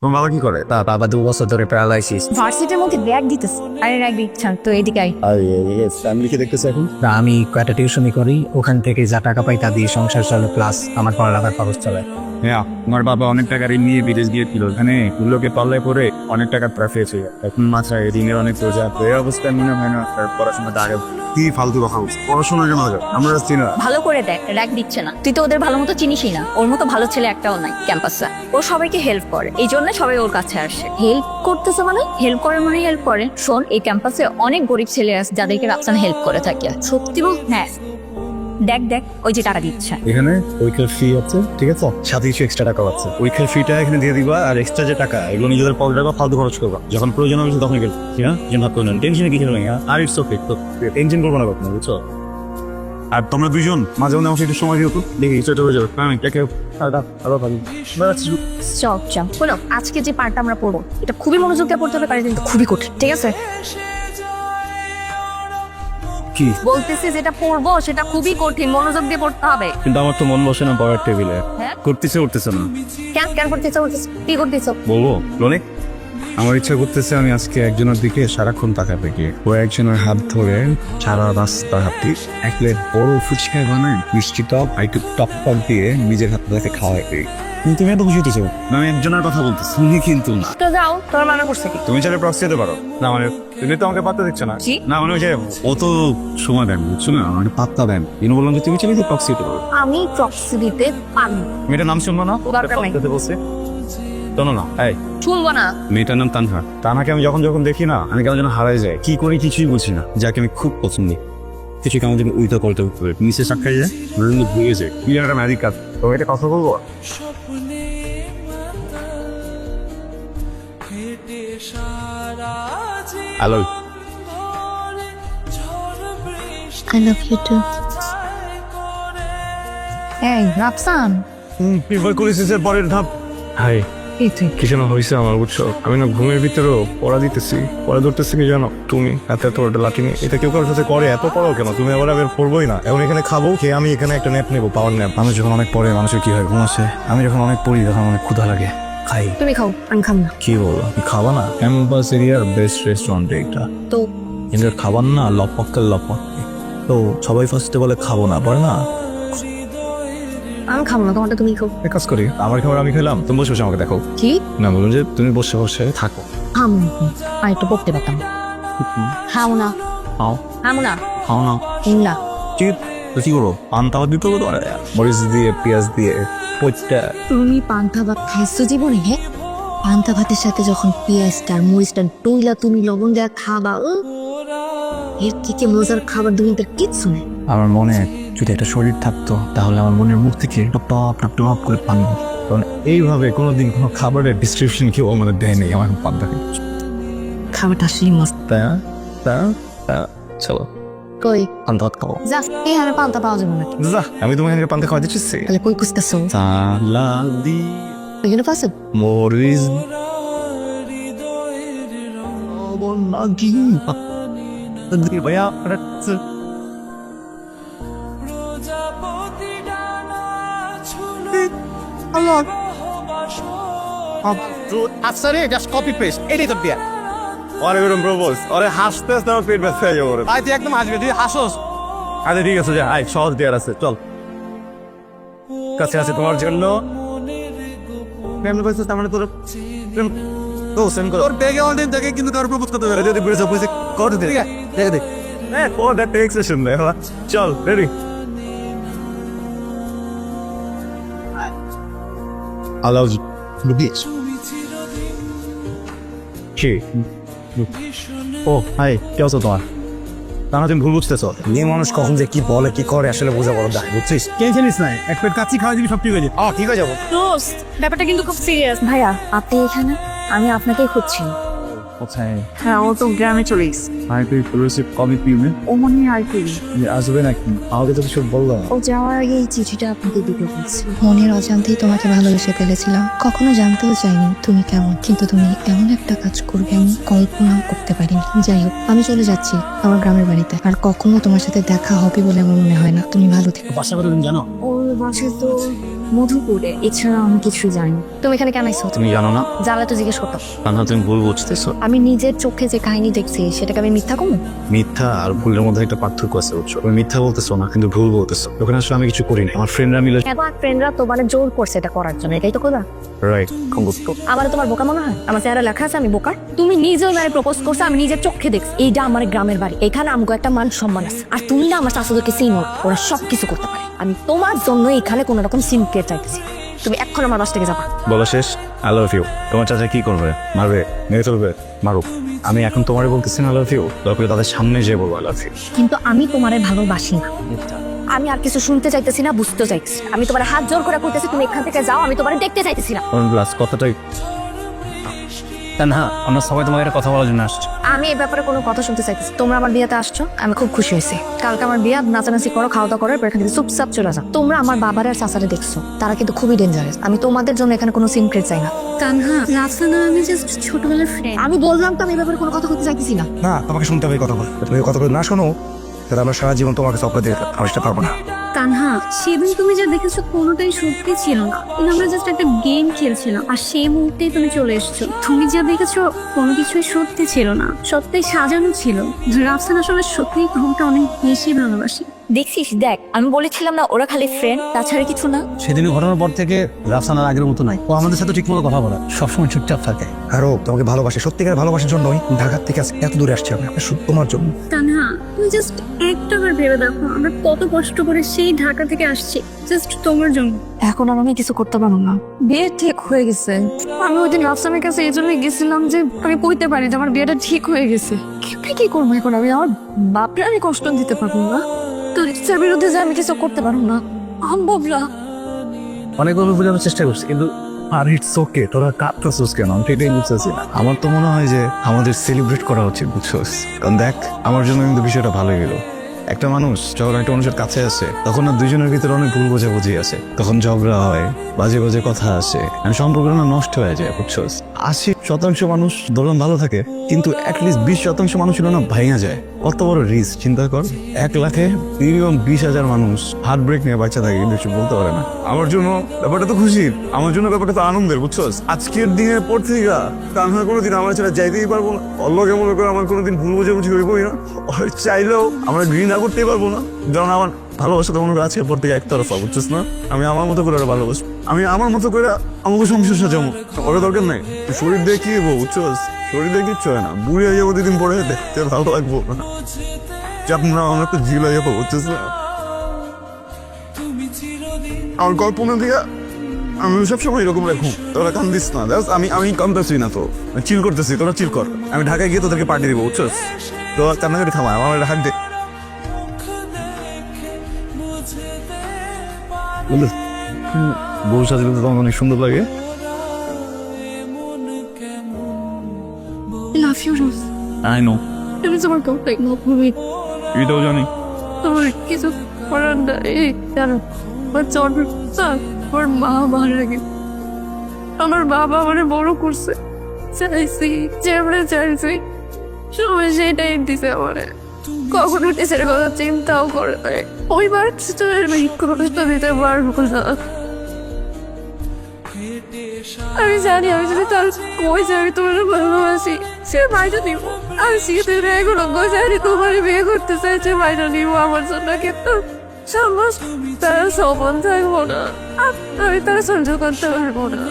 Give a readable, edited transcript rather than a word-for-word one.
তোমার বাবা কি করে? তা বাবা 2 বছর ধরে প্যারালাইসিস। ভার্সিটির মধ্যে ব্যাগ দিতেছে। আরে রাখ দিচ্ছেন তো এদিকে আই। আর ফ্যামিলিকে দেখতেছে এখন। তা আমি কয়টা টিউশনি করি, ওখান থেকে যা টাকা পাই তা দিয়ে সংসার চলে, প্লাস আমার পড়ালেখার খরচ চলে। হ্যাঁ, আমার বাবা অনেক টাকা ঋণ নিয়ে বিদেশ গিয়েছিল, এখানে গুলোকে পাল্লায় পরে অনেক টাকা প্রাফেছে। এখন মাথায় ঋণের অনেক বোঝা, তো এই অবস্থায় মনে হয় না তার পড়াশোনাটা আগে। কি ফালতু কথা বলছিস? পড়াশোনা কেন আগে? আমরা চিনি না। ভালো করে দেখ, রাগ দিচ্ছে না। তুই তো ওদের ভালো মতো চিনিসই না। ওর মতো ভালো ছেলে একটাও নাই ক্যাম্পাসে। ও সবাইকে হেল্প করে, এই জন্য সবাই ওর কাছে আসে। হেল্প করতেছে মানে হেল্প করে মানে হেল্প করে। শোন, এই ক্যাম্পাসে অনেক গরিব ছেলে আছে যাদেরকে রাফসান হেল্প করে থাকে। সত্যি বল? হ্যাঁ, দেখ দেখ ওই যে টাকা দিচ্ছে। এখানে পরীক্ষার ফি আছে, ঠিক আছে, সাথে কিছু এক্সট্রা টাকা আছে। পরীক্ষার ফিটা এখানে দিয়ে দিবা, আর এক্সট্রা যে টাকা এগুলো নিজেদের পকেটে রাখবা, ফালতু খরচ করবা। যখন প্রয়োজন হবে তখন গেল, হ্যাঁ, যেন ভাব করলেন টেনশনে কিছু নেই। আর ইটস ওকে, তো টেনশন করবো না কখনো, বুঝছো? আর তোমরা দুইজন মাঝে মধ্যে আমাকে একটু সময় দিও তো, দেখি সেটা হয়ে যাবে। আমি কে আরো ভালো। চল চল বলো, আজকে যে পার্টটা আমরা পড়বো এটা খুবই মনোযোগ দিয়ে পড়তে হবে, কারণ কিন্তু খুবই কঠিন, ঠিক আছে? কি বলতেছি যেটা পড়বো সেটা খুবই কঠিন, মনোযোগ দিয়ে পড়তে হবে। কিন্তু আমার তো মন বসে না পড়ার টেবিলে, হ্যাঁ? করতেছে না। কেন কেন করতেছো? কি করতেছো? বলবো লোনে, আমার ইচ্ছা করতেছে আমি আজকে একজনের দিকে সারাক্ষণ তাকাতে গিয়ে ও একজনের হাত ধরে সারা রাস্তা হাঁটি, এক প্লেট বড় ফুচকা বানাই, মিষ্টি টপ আর একটু টপ টপ দিয়ে নিজের হাতে তাকে খাওয়াই দিই। কিন্তু তুমি এত খুশি হতেছো? আমি একজনের কথা বলতেছি, তুমি কিন্তু না। তো যাও, তোমার মানা করছে কি? তুমি চাইলে প্রক্সি দিতে পারো। না মানে তুমি তো আমাকে পাত্তা দিচ্ছ না। কি? না মানে ওই যে অত সময় দেন, বুঝছো না, আমাকে পাত্তা দেন। ইনো বললাম যে তুমি চাইলে প্রক্সি দিতে পারো। আমি প্রক্সি দিতে পারবো। মেয়েটার নাম শুনবো না? দরকার নাই। বলছে শোনো না, এই শুনবো না। মেয়েটার নাম তানহা। তানহাকে আমি যখন যখন দেখি না, আমি কেমন যেন হারাই যায়, কি করি কিছুই বুঝি না। যাকে আমি খুব পছন্দ, কিছু কেমন যেন উইথা করতে হবে, নিচে সাক্ষাই যায়, ভুলে যায়। কি একটা ম্যাজিক কাজ। তো এটা কথা বলবো। Hello, I love you too. এই রাফসান, প্রিফার করেছিস এর পরের ধাপ। হাই, এই তুই কি যেন হয়েছে আমার, বুঝছো? আমি না ঘুমের ভিতরেও পড়া দিতেছি, পড়া ধরতেছি কি জানো? তুমি এত বড় লাঠি নিয়ে, এটা কেউ কারোর সাথে করে, এত পড়াও কেন তুমি? আবার আমি পড়বোই না, এখন এখানে খাবো, খেয়ে আমি এখানে একটা ন্যাপ নেবো, পাওয়ার ন্যাপ। মানুষ যখন অনেক পড়ে মানুষের কি হয়, ঘুম আসে। আমি যখন অনেক পড়ি তখন অনেক ক্ষুধা লাগে, খাই। তুমি খাও, আমি খাম না। কি বলো, খাবা না? ক্যাম্পাস এরিয়ার বেস্ট রেস্টুরেন্ট এটা, তো এদের খাবার না লপক্কের লপক্কে। তো সবাই ফার্স্টে বলে খাবো না, পরে না। আমি খাবো না, তোমারটা তুমি খাও। এক কাজ করি, আমার খাবার আমি খেলাম, তুমি বসে বসে আমাকে দেখো। কি? না বলুন যে তুমি বসে বসে থাকো। খাম আর একটু পড়তে পারতাম। খাও না, খাও খাম না, খাও না। না। ঠিক, তো কি করবো? পান্তা ভাত দিতে হবে তো, মরিচ দিয়ে পেঁয়াজ দিয়ে পইটা। তুমি পান্তা ভাত খাইছো জীবনে? হ্যাঁ, পান্তা ভাতের সাথে যখন পেঁয়াজটা আর মরিচটা টইলা তুমি লবণ দেওয়া খাবা, এর থেকে মজার খাবার দুনিয়াতে কিচ্ছু নেই। আমার মনে যদি একটা শরীর থাকতো, তাহলে আমার মনের মুখ থেকে টপ টপ টপ টপ করে পানি। কারণ এইভাবে কোনোদিন কোনো খাবারের ডিসক্রিপশন কেউ আমাদের দেয়নি আমার পান্তা। খাবারটা আসলে মস্ত। তাই না? চলো কই পান্তা ভাত খাবো। যা, এই হারে পান্তা পাওয়া যাবে না। যা, আমি তোমাকে পান্তা খাওয়া দিচ্ছি। তাহলে কই খুঁজতেছো? সালাদি ওইখানে পাশে মরিচ ভাইয়া আচ্ছা জাস্ট কপি পেস্ট এটাই তো দিয়া। অরে এরকম প্রপোজ, অরে হাসতে হাসতে আমার পেট ব্যথা হয়ে যাবে। তুই একদম আসবে, তুই হাসোস। আচ্ছা ঠিক আছে, যা, আয়, সহজ দেওয়ার আছে, চল। কাছে আছে তোমার জন্য। প্রেম পাইছিস তার মানে তোর প্রেম তো সেন্ড কর। তোর ব্যাগে অনেক জায়গায় কিন্তু তোর প্রপোজ করতে পারে, যদি বুঝে বুঝে কর দে। ঠিক আছে দেখে দে। হ্যাঁ, ও দ্যাট টেক্স সেশন দে। চল, ready. I love you. Bitch. কি? ও হাই, কি অবস্থা তোমার? তা না তুমি ভুল বুঝতেছো। মেয়ে মানুষ কখন যে কি বলে কি করে আসলে বোঝা বড় দায়, বুঝছিস? টেনশন নিস না, এক প্লেট কাচ্চি খাওয়া দিবি, সব ঠিক হয়ে যাবে। ঠিক হয়ে যাবো। দোস্ত, ব্যাপারটা কিন্তু খুব সিরিয়াস। ভাইয়া, আপনি এখানে? আমি আপনাকেই খুঁজছি। কোথায়? হ্যাঁ, ও তো গ্রামে চলে গেছে। হাই, তুই রিসিভ কবে পিবে? ও মনে হয় আর কি আসবে নাকি? আমাকে তো কিছু বললো না। ও যাওয়ার আগে এই চিঠিটা আপনাকে দিতে বলছি। মনের অজান্তেই তোমাকে ভালোবেসে ফেলেছিলাম। কখনো জানতেও চাইনি তুমি কেমন, কিন্তু তুমি এমন একটা কাজ করবে আমি কল্পনাও করতে পারিনি। যাই হোক, আমি চলে যাচ্ছি আমার গ্রামের বাড়িতে। আর কখনো তোমার সাথে দেখা হবে বলে আমার মনে হয় না। তুমি ভালো থেকো। বাসা কতদিন জানো? ওর বাসে তো মধুপুরে, এছাড়া আমি কিছু জানি না। তুমি এখানে কেন আইছো? তুমি জানো না? জানলে তো জিজ্ঞেস করতাম। কান্না তুমি ভুল বুঝতেছো। আমি নিজের চোখে যে কাহিনী দেখছি সেটাকে আমি মিথ্যা কমু? মিথ্যা আর ভুলের মধ্যে একটা পার্থক্য আছে বুঝছো। তুমি মিথ্যা বলতেছো না, কিন্তু ভুল বলতেছো। ওখানে আসলে আমি কিছু করি না, আমার ফ্রেন্ডরা মিলে। আমার ফ্রেন্ডরা তো মানে জোর করছে এটা করার জন্য, এটাই তো কথা। রাইট, কঙ্গুস্ত। আমার তোমার বোকা মনে হয়? আমার চেহারা লেখা আছে আমি বোকা? তুমি নিজেও মানে প্রপোজ করছো, আমি নিজের চোখে দেখছি। এইটা আমার গ্রামের বাড়ি, এখানে আমগো একটা মান সম্মান আছে। আর তুমি না আমার শাশুড়িকে চিনো না, ওরা সবকিছু করতে পারে। আমি তোমার জন্য এখানে কোনো রকম সিনক্রেট চাইতেছি। তুমি এখন আমার বাস থেকে যাবা। বলা শেষ। I love you. তোমার চাচা কি করবে? মারবে? মেরে ফেলবে? মারুক। আমি এখন তোমারে বলতেছি না আই লাভ ইউ, তারপরে তাদের সামনে যেয়ে বলবো আই লাভ ইউ। কিন্তু আমি তোমারে ভালোবাসি না। আমি আর কিছু শুনতে চাইতেছি না, বুঝতে চাইতেছি। আমি তোমার হাত জোর করে কইতেছি তুমি এখান থেকে যাও, আমি তোমারে দেখতে চাইতেছি না। লাস্ট কথাটাই না, আমরা সবাই তোমাকে একটা কথা বলার জন্য আসছি। আমি এই ব্যাপারে কোনো কথা শুনতে চাইতেছি। তোমরা আমার বিয়েতে আসছো, আমি খুব খুশি হয়েছি। কালকে আমার বিয়ে, নাচানাচি করো, খাওয়া দাওয়া করো, এরপর এখান থেকে চুপচাপ চলে যাও। তোমরা আমার বাবার আর চাচারে দেখছো, তারা কিন্তু খুবই ডেঞ্জারাস। আমি তোমাদের জন্য এখানে কোনো সিনক্রেট চাই না। তানহা, রাফসানা আমি জাস্ট ছোটবেলার ফ্রেন্ড। আমি বললাম তো আমি এই ব্যাপারে কোনো কথা বলতে চাইতেছি না। না, তোমাকে শুনতে হবে এই কথা বল। তুমি এই কথাগুলো না শোনো তাহলে আমরা সারা জীবন তোমাকে চপড়া দিয়ে আমি সেটা পারবো না। তানহা, সেদিন তুমি যা দেখেছো কোনোটাই সত্যি ছিল না। কিন্তু আমরা জাস্ট একটা গেম খেলছিলাম, আর সেই মুহূর্তেই তুমি চলে এসেছো। তুমি যা দেখেছো কোনো কিছুই সত্যি ছিল না, সত্যি সাজানো ছিল। রাফসানা আসলে সত্যিই তোমাকে অনেক বেশি ভালোবাসি। দেখছিস, দেখ আমি বলেছিলাম না ওরা খালি ফ্রেন্ড, তাছাড়া কিছু না। সেদিনের ঘটনার পর থেকে রাফসানার আগের মতো নাই। ও আমাদের সাথে ঠিকমতো কথা বলে, সবসময় চুপচাপ থাকে। আরো তোমাকে ভালোবাসে, সত্যিকার ভালোবাসার জন্যই ঢাকার থেকে আজকে এত দূরে আসছি আমি শুধু তোমার জন্য। তানহা, তুমি জাস্ট একটাবার ভেবে দেখো আমরা কত কষ্ট করে সেই ঢাকা থেকে আসছি জাস্ট তোমার জন্য। এখন আর আমি কিছু করতে পারবো না। বিয়ে ঠিক হয়ে গেছে। আমি ওই দিন রাফসানের কাছে এই জন্যই গেছিলাম যে আমি কইতে পারি যে আমার বিয়েটা ঠিক হয়ে গেছে। কি করবো এখন আমি? আমার বাপরে আমি কষ্ট দিতে পারবো না, তোর ইচ্ছার বিরুদ্ধে যে আমি কিছু করতে পারবো না, সম্ভব না। অনেকভাবে বোঝানোর চেষ্টা করছি, কিন্তু আর ইটস ওকে, তোরা কাঁদতেছিস কেন? আমি সেটাই বুঝতেছি না। আমার তো মনে হয় যে আমাদের সেলিব্রেট করা উচিত, বুঝছোস? কারণ দেখ, আমার জন্য কিন্তু বিষয়টা ভালো গেল। একটা মানুষ যখন একটা মানুষের কাছে আসে, তখন না দুজনের ভিতরে অনেক ভুল বোঝাবুঝি আছে, তখন ঝগড়া হয়, বাজে বাজে কথা আসে, আর সম্পর্কটা না নষ্ট হয়ে যায়, বুঝছোস? 80% মানুষ ধরলাম ভালো থাকে, কিন্তু অ্যাটলিস্ট 20% মানুষ হলো না ভাঙা যায়। কত বড় রিস্ক চিন্তা কর। 1 লাখে মিনিমাম 20,000 মানুষ হার্ট ব্রেক নিয়ে বাচ্চা থাকে, কিন্তু কিছু বলতে পারে না। আমার জন্য ব্যাপারটা তো খুশির, আমার জন্য ব্যাপারটা তো আনন্দের, বুঝছোস? আজকের দিনের পর থেকে কারণ কোনোদিন আমার ছাড়া যাইতেই পারবো না। অল্লকে মনে করে আমার কোনোদিন ভুল বোঝাবুঝি হইবই না। চাইলেও আমরা ঘৃণা করতেই পারবো না, কারণ আমার ভালোবাসা তো মনে করো আজকের পর থেকে একতরফা, বুঝছিস না? আমি আমার মতো করে ওরা ভালোবাসবো, আমি আমার মতো করে আমাকে সংসার সাজাবো। ওরা দরকার নাই শরীর দিয়ে কি হবো, বুঝছোস? শরীর দিয়ে কিচ্ছু হয় না, বুড়ি হয়ে যাবো 2 দিন পরে, দেখতে ভালো লাগবো না। চাপ না, আমার একটা ঝিল হয়ে যাবো, বুঝছিস না? আমার কল্পনা দিয়া আমি সবসময় এরকম রাখুন। তোরা কান্দিস না, আমি কান্দাছি না, তো চিল করতেছি, তোরা চিল কর। আমি ঢাকায় গিয়ে তোদেরকে পার্টি দিব, বুঝছোস? তো কান্নাকাটি থামা, আমার হাত দে। বউ সাজলে তো তোমার অনেক সুন্দর লাগে। লাভ ইউ রোজ। আই নো, আমি তোমার কথা তুমি এটাও জানি। তোমার কিছু করার নাই। জানো আমার জন্মটা আমার মা মারা গেছে। আমার বাবা আমার বড় করছে, চাইছি যে আমরা চাইছি সবাই সেটাই দিছে আমারে। কখনো টিচারের কথা চিন্তাও করে নাই। ওই বাচ্চাটার কষ্ট দিতে পারবো না। আমি জানি আমি যদি তার কই যে আমি তোমার ভালোবাসি, সে বাইরে দিব। আমি শীতের এগুলো গোজারি তোমার বিয়ে করতে চাইছে, বাইরে নিব আমার জন্য, কিন্তু সামস তারা সবন থাকবো না, আমি তারা সহ্য করতে পারবো না।